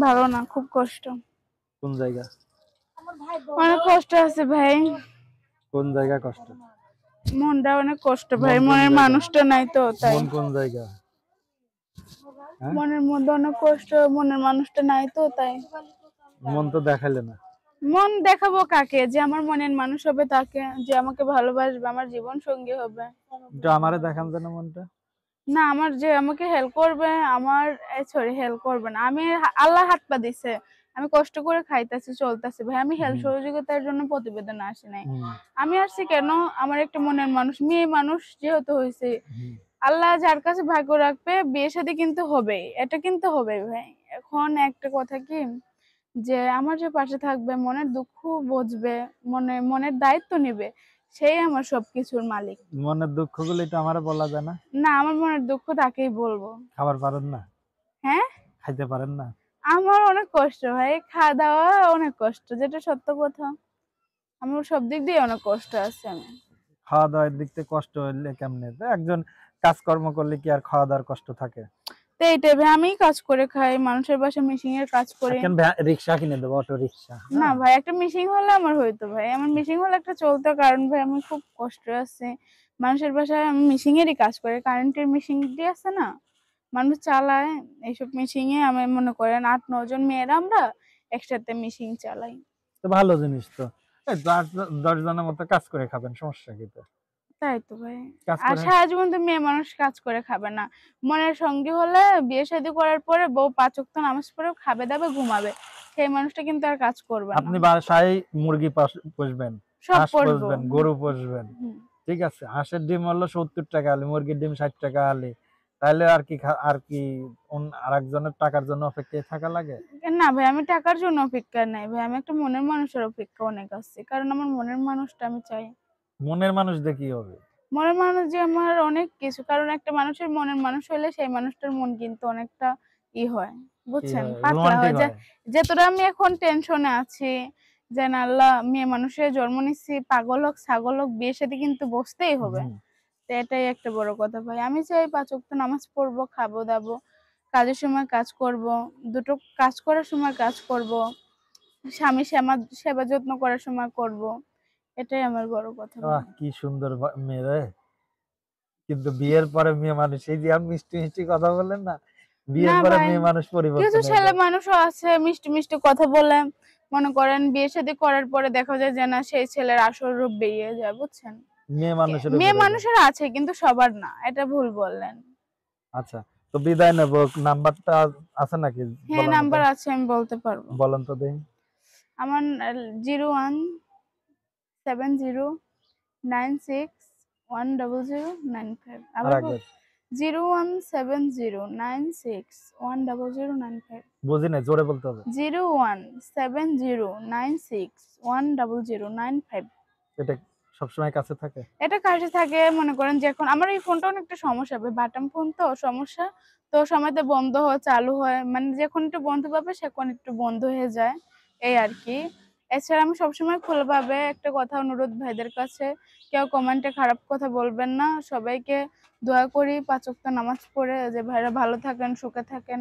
ভালো না, খুব কষ্ট। কোন জায়গা? অনেক কষ্ট আছে ভাই। কোন জায়গা কষ্ট? মনটা অনেক কষ্ট ভাই, মনের মানুষটা নাই তো তাই। মন কোন জায়গা? মনের মধ্যে অনেক কষ্ট, মনের মানুষটা নাই তো তাই। মন তো দেখাইলে না। মন দেখাবো কাকে? যে আমার মনের মানুষ হবে তাকে, যে আমাকে ভালোবাসবে, আমার জীবন সঙ্গী হবে। একটু আমারে দেখান যেন মনটা। না, আমার যে আমাকে হেল্প করবে, আমার সরি হেল্প করবে না, আমি আল্লাহ হাত পা দিছে, আমি কষ্ট করে খাইতেছি চলতেছি ভাই, আমি হেল্প সহযোগিতার জন্য প্রতিবেদন আসি নাই। আমি আসছি কেন, আমার একটা মনের মানুষ, মেয়ে মানুষ যেহেতু হয়েছে, আল্লাহ যার কাছে ভাগ্য রাখবে বিয়ে শাদী কিন্তু হবেই, এটা কিন্তু হবেই ভাই। এখন একটা কথা কি, যে আমার যে পাশে থাকবে, মনের দুঃখ বুঝবে, মনের দায়িত্ব নিবে, সেই আমার সবকিছুর মালিক। মনের দুঃখ গুলো একটু আমারে বলা যায় না? না, আমার মনের দুঃখ তাকেই বলবো। খাবার পারেন না? হ্যাঁ, খাইতে পারেন না? আমার অনেক কষ্ট ভাই, খাওয়া দাওয়া অনেক কষ্ট, যেটা সত্য কথা। আমার সব দিক দিয়ে অনেক কষ্ট আছে। আমি খাওয়া দাওয়ার দিক থেকে কষ্ট হইলে কেমনে? একজন কাজকর্ম করলে কি আর খাওয়া দাওয়ার কষ্ট থাকে? তো এইটাই ভাই, আমি কাজ করে খাই, মানুষের বাসায় মিশিং এর কাজ করি। রিক্সা কিনে দেবো, অটো রিক্সা। না ভাই, একটা মিশিং হলে আমার হইতো ভাই, আমার মিশিং হলে একটা চলতো, কারণ ভাই আমি খুব কষ্ট আছে। মানুষের বাসায় আমি মিশিং এরই কাজ করি, কারেন্টের মিশিং দিয়ে আছে না, মানুষ চালায় এইসব মিশিং এ। আমি মনে করেন 8-9 জন মেয়েরা আমরা একসাথে মিশিং চালাই। তো ভালো জিনিস তো। এই 10 জনের মতো কাজ করে খাবেন, সমস্যা কি? তো তাই তো ভাই, কাজ আর করে সারা জীবন তো মেয়ে মানুষ কাজ করে খাবে না। মনের সঙ্গী হলে বিয়ে শাদী করার পরে বউ 5 ওয়াক্ত নামাজ পড়েও খাবে দাবে ঘুমাবে, সেই মানুষটা কিন্তু আর কাজ করবে না। আপনি বাসায় মুরগি পুষবেন, সব হাঁস করবো। পুষবেন, গরু পুষবেন, ঠিক আছে? হাঁসের ডিম হলো 70 টাকা আলি, মুরগির ডিম 60 টাকা আলি। তাহলে আর কি আরেকজনের টাকার জন্য অপেক্ষায় থাকা লাগে? না ভাই, আমি টাকার জন্য অপেক্ষা নাই ভাই, আমি একটা মনের মানুষের অপেক্ষা অনেক আছে, কারণ আমার মনের মানুষটা আমি চাই। মনের মানুষ দিয়ে কি হবে? মনের মানুষ যে আমার অনেক কিছু, কারণ একটা মানুষের মনের মানুষ হলে সেই মানুষটার মন কিন্তু অনেকটা হয়, বুঝছেন, পাতলা হয়। যেতটা আমি এখন টেনশনে আছি, যে না আল্লাহ মেয়ে মানুষের জন্ম নিচ্ছি, পাগল হোক ছাগল হোক বিয়ের সাথে কিন্তু বসতেই হবে। তো এটাই একটা বড় কথা ভাই, আমি চাই 5 ওয়াক্ত নামাজ পড়বো, খাবো দাবো, কাজের সময় কাজ করব, দুটো কাজ করার সময় কাজ করব, স্বামী সেবা যত্ন করার সময় করব, এটাই আমার বড় কথা। কি সুন্দর মেয়ে রে! কিন্তু বিয়ের পরে মেয়ে মানুষ, এই যে আপনি মিষ্টি মিষ্টি কথা বলেন না, বিয়ের পরে মেয়ে মানুষ পরিবর্তন কিছু হয়ে ছেলে যায়। মানুষও আছে মিষ্টি মিষ্টি কথা বলে, মনে করেন বিয়ে শাদী করার পরে দেখা যায় যে না, সেই ছেলের আসল রূপ বেরিয়ে যায়, বুঝছেন। মেয়ে মানুষের আছে কিন্তু সবার না, এটা ভুল বললেন। আচ্ছা, তো বিদায় নেব, নাম্বারটা আছে নাকি? হ্যাঁ, নাম্বার আছে, আমি বলতে পারবো। বলেন তো দেখি। আমার 0170961009 আবার 0170961009 বুঝি নাই, জোরে বলতে হবে। 0170961009 এটা সবসময় কাছে থাকে? এটা কাছে থাকে, মনে করেন যখন আমার এই ফোনটা অনেকটা সমস্যা হবে, বাটন ফোন তো সমস্যা, তো সময়তে বন্ধ হয় চালু হয়, মানে যখন একটু বন্ধ পাবে সেখন একটু বন্ধ হয়ে যায়, এই আর কি। এছাড়া আমি সবসময় খোলাভাবে একটা কথা অনুরোধ ভাইদের কাছে, কেউ কমেন্টে খারাপ কথা বলবেন না, সবাইকে দোয়া করি 5 ওয়াক্ত নামাজ পড়ে যে ভাইরা ভালো থাকেন, সুখে থাকেন।